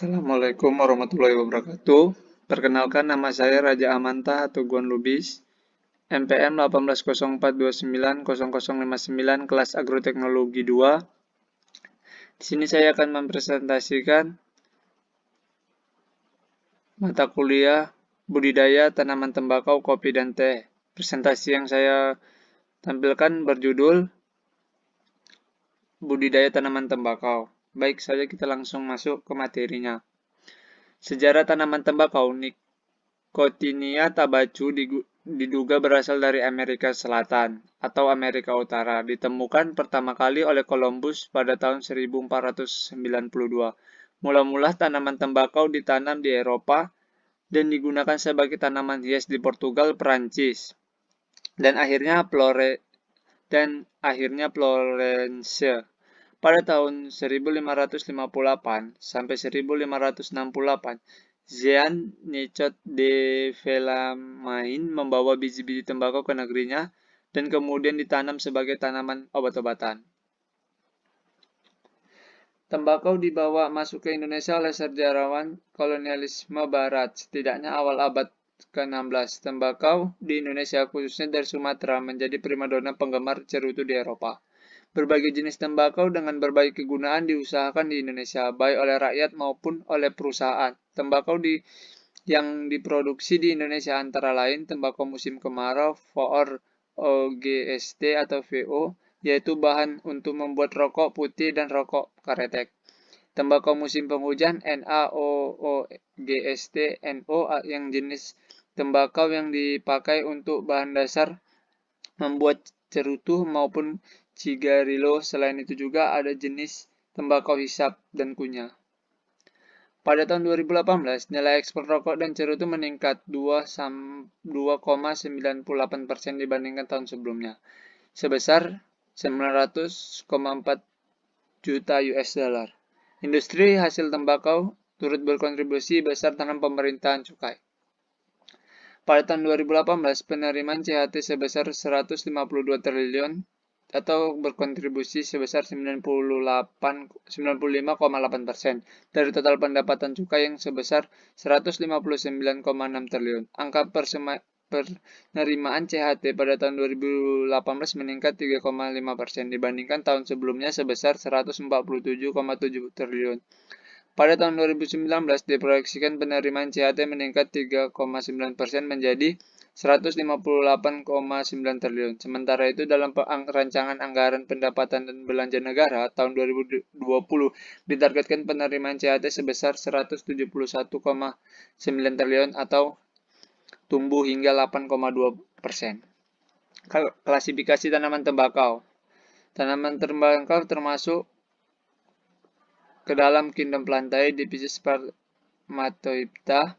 Assalamualaikum warahmatullahi wabarakatuh. Perkenalkan, nama saya Raja Amanta Hatoguan Lubis, NPM 1804290059, kelas Agroteknologi 2. Di sini saya akan mempresentasikan mata kuliah budidaya tanaman tembakau, kopi, dan teh. Presentasi yang saya tampilkan berjudul budidaya tanaman tembakau. Baik saja, kita langsung masuk ke materinya. Sejarah tanaman tembakau. Nicotiana tabacu diduga berasal dari Amerika Selatan atau Amerika Utara. Ditemukan pertama kali oleh Columbus pada tahun 1492. Mula-mula tanaman tembakau ditanam di Eropa dan digunakan sebagai tanaman hias di Portugal, Perancis, dan akhirnya Florence. Pada tahun 1558 sampai 1568, Jean Nicot de Villamain membawa biji-biji tembakau ke negerinya dan kemudian ditanam sebagai tanaman obat-obatan. Tembakau dibawa masuk ke Indonesia oleh sejarawan kolonialisme Barat, setidaknya awal abad ke-16. Tembakau di Indonesia, khususnya dari Sumatera, menjadi primadona penggemar cerutu di Eropa. Berbagai jenis tembakau dengan berbagai kegunaan diusahakan di Indonesia, baik oleh rakyat maupun oleh perusahaan. Tembakau yang diproduksi di Indonesia antara lain tembakau musim kemarau, VOR-OGST atau VO, yaitu bahan untuk membuat rokok putih dan rokok karetek. Tembakau musim penghujan, NaOOGST, NO, yang jenis tembakau yang dipakai untuk bahan dasar membuat cerutu maupun cigarillo. Selain itu juga ada jenis tembakau hisap dan kunyah. Pada tahun 2018, nilai ekspor rokok dan cerutu meningkat 2,98% dibandingkan tahun sebelumnya, sebesar 900,4 juta US dollar. Industri hasil tembakau turut berkontribusi besar dalam pemerintahan cukai. Pada tahun 2018, penerimaan CHT sebesar 152 triliun atau berkontribusi sebesar 95,8% dari total pendapatan cukai yang sebesar 159,6 triliun. Angka penerimaan CHT pada tahun 2018 meningkat 3,5% dibandingkan tahun sebelumnya sebesar 147,7 triliun. Pada tahun 2019, diproyeksikan penerimaan CHT meningkat 3,9% menjadi 158,9 triliun. Sementara itu, dalam rancangan anggaran pendapatan dan belanja negara tahun 2020 ditargetkan penerimaan CHT sebesar 171,9 triliun atau tumbuh hingga 8,2%. Klasifikasi tanaman tembakau. Tanaman tembakau termasuk ke dalam kingdom Plantae, divisi Spermatohypta,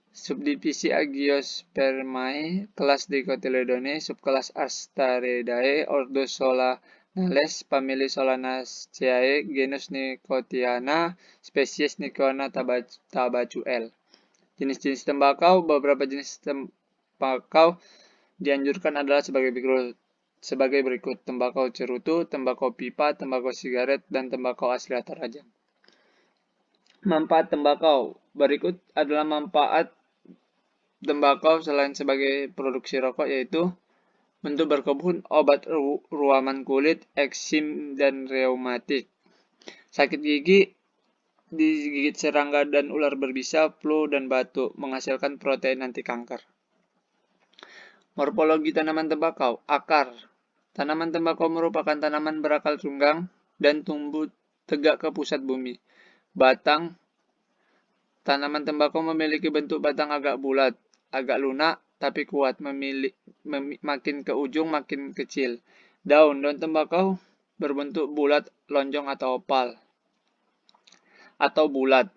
subdivisi Agiospermae, kelas Dicotyledone, subkelas Astaredae, ordo Solanales, famili Solanaceae, genus Nicotiana, spesies Nicotiana tabacu L. Jenis-jenis tembakau. Beberapa jenis tembakau dianjurkan adalah sebagai berikut: tembakau cerutu, tembakau pipa, tembakau sigaret, dan tembakau asli atau rajang. Manfaat tembakau. Berikut adalah manfaat tembakau selain sebagai produksi rokok, yaitu untuk berkebun, obat ruaman kulit, eksim dan reumatik, sakit gigi, digigit serangga dan ular berbisa, flu dan batuk, menghasilkan protein anti kanker. Morfologi tanaman tembakau. Akar. Tanaman tembakau merupakan tanaman berakar tunggang dan tumbuh tegak ke pusat bumi. Batang. Tanaman tembakau memiliki bentuk batang agak bulat, agak lunak, tapi kuat. Makin ke ujung makin kecil. Daun tembakau berbentuk bulat, lonjong atau oval, atau bulat,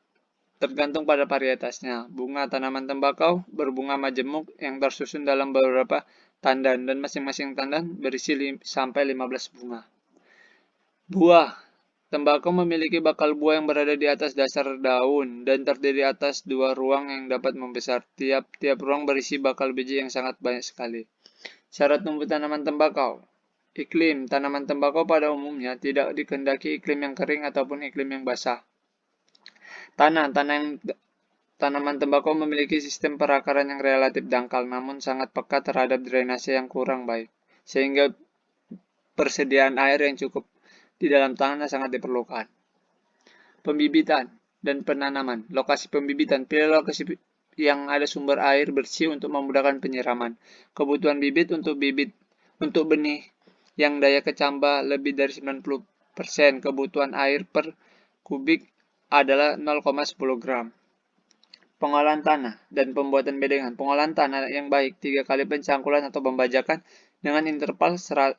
tergantung pada varietasnya. Bunga tanaman tembakau berbunga majemuk yang tersusun dalam beberapa tandan, dan masing-masing tandan berisi sampai 15 bunga. Buah. Tembakau memiliki bakal buah yang berada di atas dasar daun dan terdiri atas dua ruang yang dapat membesar. Tiap ruang berisi bakal biji yang sangat banyak sekali. Syarat tumbuh tanaman tembakau. Iklim. Tanaman tembakau pada umumnya tidak dikehendaki iklim yang kering ataupun iklim yang basah. Tanaman tembakau memiliki sistem perakaran yang relatif dangkal, namun sangat peka terhadap drainase yang kurang baik, sehingga persediaan air yang cukup di dalam tanah sangat diperlukan. Pembibitan dan penanaman. Lokasi pembibitan. Pilih lokasi yang ada sumber air bersih untuk memudahkan penyiraman. Kebutuhan bibit untuk benih yang daya kecambah lebih dari 90%. Kebutuhan air per kubik adalah 0,10 gram. Pengolahan tanah dan pembuatan bedengan. Pengolahan tanah yang baik 3 kali pencangkulan atau pembajakan dengan interval 1-2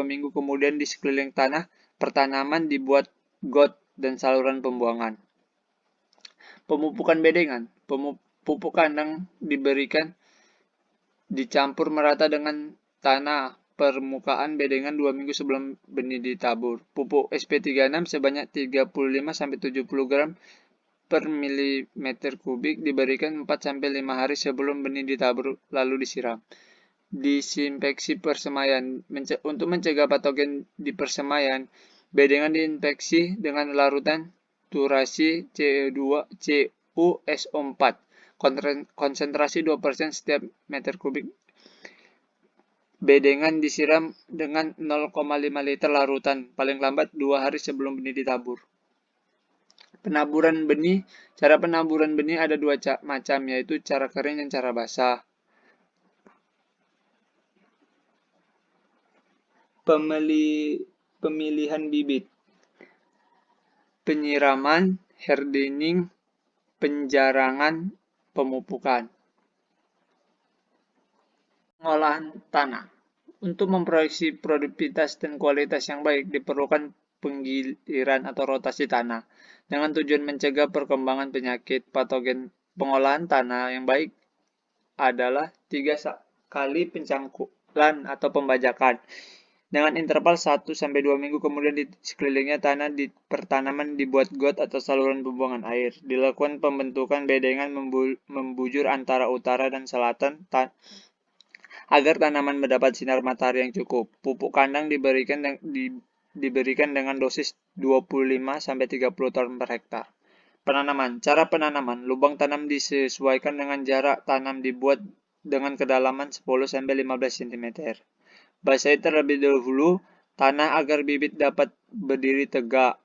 minggu, kemudian di sekeliling tanah pertanaman dibuat got dan saluran pembuangan. Pemupukan bedengan. Pupuk kandang dicampur merata dengan tanah permukaan bedengan 2 minggu sebelum benih ditabur. Pupuk SP36 sebanyak 35-70 gram per milimeter kubik diberikan 4-5 hari sebelum benih ditabur lalu disiram. Disinfeksi persemaian. Untuk mencegah patogen di persemaian, bedengan diinfeksi dengan larutan turasi CuSO4 konsentrasi 2% setiap meter kubik. Bedengan disiram dengan 0,5 liter larutan paling lambat 2 hari sebelum benih ditabur. Penaburan benih. Cara penaburan benih ada 2 macam, yaitu cara kering dan cara basah. Pemilihan bibit. Penyiraman, hardening, penjarangan, pemupukan. Pengolahan tanah. Untuk memproduksi produktivitas dan kualitas yang baik diperlukan penggiliran atau rotasi tanah dengan tujuan mencegah perkembangan penyakit patogen. Pengolahan tanah yang baik adalah 3 kali pencangkulan atau pembajakan dengan interval 1-2 minggu, kemudian di sekelilingnya tanah di pertanaman dibuat got atau saluran pembuangan air. Dilakukan pembentukan bedengan membujur antara utara dan selatan agar tanaman mendapat sinar matahari yang cukup. Pupuk kandang diberikan dengan dosis 25-30 ton per hektar. Penanaman. Cara penanaman. Lubang tanam disesuaikan dengan jarak tanam dibuat dengan kedalaman 10-15 cm. Basahi terlebih dahulu tanah agar bibit dapat berdiri tegak.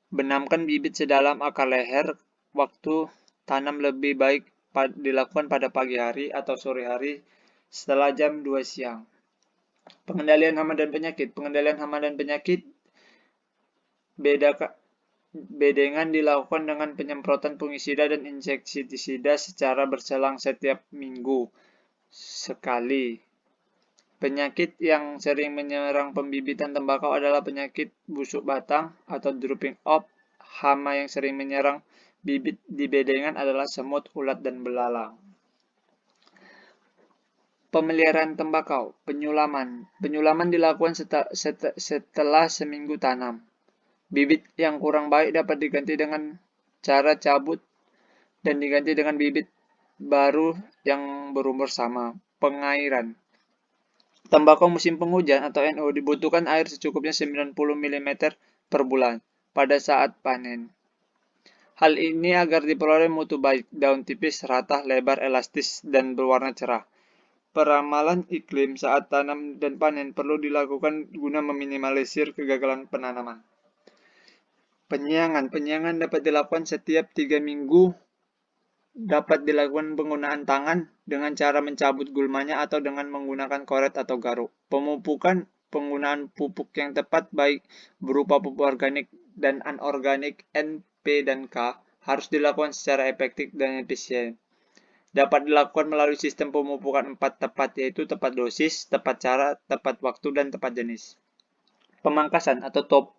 Benamkan bibit sedalam akar leher. Waktu tanam lebih baik dilakukan pada pagi hari atau sore hari setelah jam 2 siang. Pengendalian hama dan penyakit. Pengendalian hama dan penyakit bedengan dilakukan dengan penyemprotan fungisida dan insektisida secara berselang setiap minggu sekali. Penyakit yang sering menyerang pembibitan tembakau adalah penyakit busuk batang atau drooping off. Hama yang sering menyerang bibit di bedengan adalah semut, ulat, dan belalang. Pemeliharaan tembakau. Penyulaman. Penyulaman dilakukan setelah seminggu tanam. Bibit yang kurang baik dapat diganti dengan cara cabut dan diganti dengan bibit baru yang berumur sama. Pengairan. Tembakau musim penghujan atau NO dibutuhkan air secukupnya 90 mm per bulan pada saat panen. Hal ini agar diperoleh mutu baik, daun tipis, rata, lebar, elastis, dan berwarna cerah. Peramalan iklim saat tanam dan panen perlu dilakukan guna meminimalisir kegagalan penanaman. Penyiangan. Penyiangan dapat dilakukan setiap 3 minggu. Dapat dilakukan penggunaan tangan dengan cara mencabut gulmanya atau dengan menggunakan koret atau garuk. Pemupukan. Penggunaan pupuk yang tepat baik berupa pupuk organik dan anorganik NP dan K harus dilakukan secara efektif dan efisien. Dapat dilakukan melalui sistem pemupukan 4 tepat, yaitu tepat dosis, tepat cara, tepat waktu, dan tepat jenis. Pemangkasan atau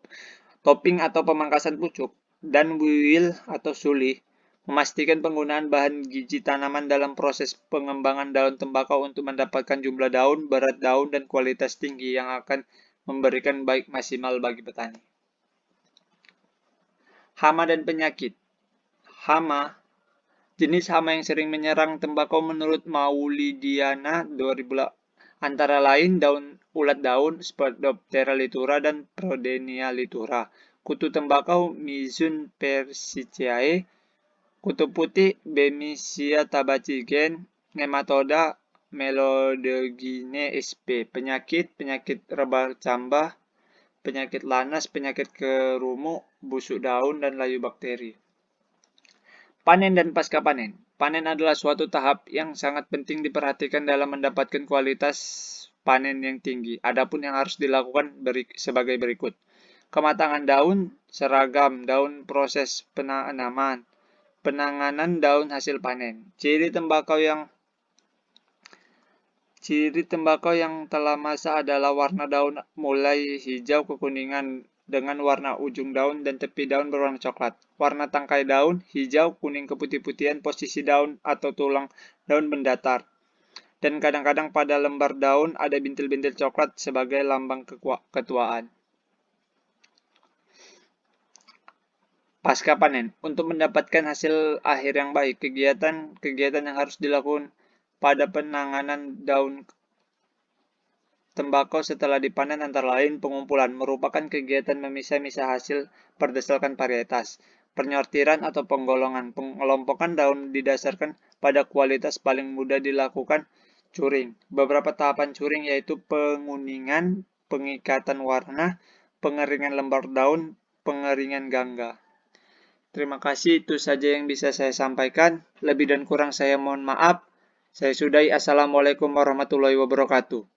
topping atau pemangkasan pucuk dan buil atau suli memastikan penggunaan bahan gizi tanaman dalam proses pengembangan daun tembakau untuk mendapatkan jumlah daun, berat daun, dan kualitas tinggi yang akan memberikan baik maksimal bagi petani. Hama dan penyakit. Hama. Jenis hama yang sering menyerang tembakau menurut Maulidiana 2000 antara lain ulat daun, Spodoptera litura, dan Prodenia litura. kutu tembakau Mizun persicyae, kutu putih Bemisia tabacigen, nematoda Melodegine sp, penyakit rebah cambah, penyakit lanas, penyakit kerumu, busuk daun, dan layu bakteri. Panen dan pasca panen. Panen adalah suatu tahap yang sangat penting diperhatikan dalam mendapatkan kualitas panen yang tinggi. Adapun yang harus dilakukan sebagai berikut. Kematangan daun, seragam daun proses penanaman, penanganan daun hasil panen. Ciri tembakau yang telah masak adalah warna daun mulai hijau kekuningan dengan warna ujung daun dan tepi daun berwarna coklat. Warna tangkai daun hijau, kuning keputih-putihan, posisi daun atau tulang daun mendatar. Dan kadang-kadang pada lembar daun ada bintil-bintil coklat sebagai lambang ketuaan. Pasca panen. Untuk mendapatkan hasil akhir yang baik, kegiatan yang harus dilakukan pada penanganan daun tembakau setelah dipanen antara lain pengumpulan, merupakan kegiatan memisah-misah hasil berdasarkan varietas. Penyortiran atau penggolongan, pengelompokan daun didasarkan pada kualitas paling mudah dilakukan curing. Beberapa tahapan curing yaitu penguningan, pengikatan warna, pengeringan lembar daun, pengeringan gangga. Terima kasih, itu saja yang bisa saya sampaikan. Lebih dan kurang saya mohon maaf. Saya sudahi. Assalamualaikum warahmatullahi wabarakatuh.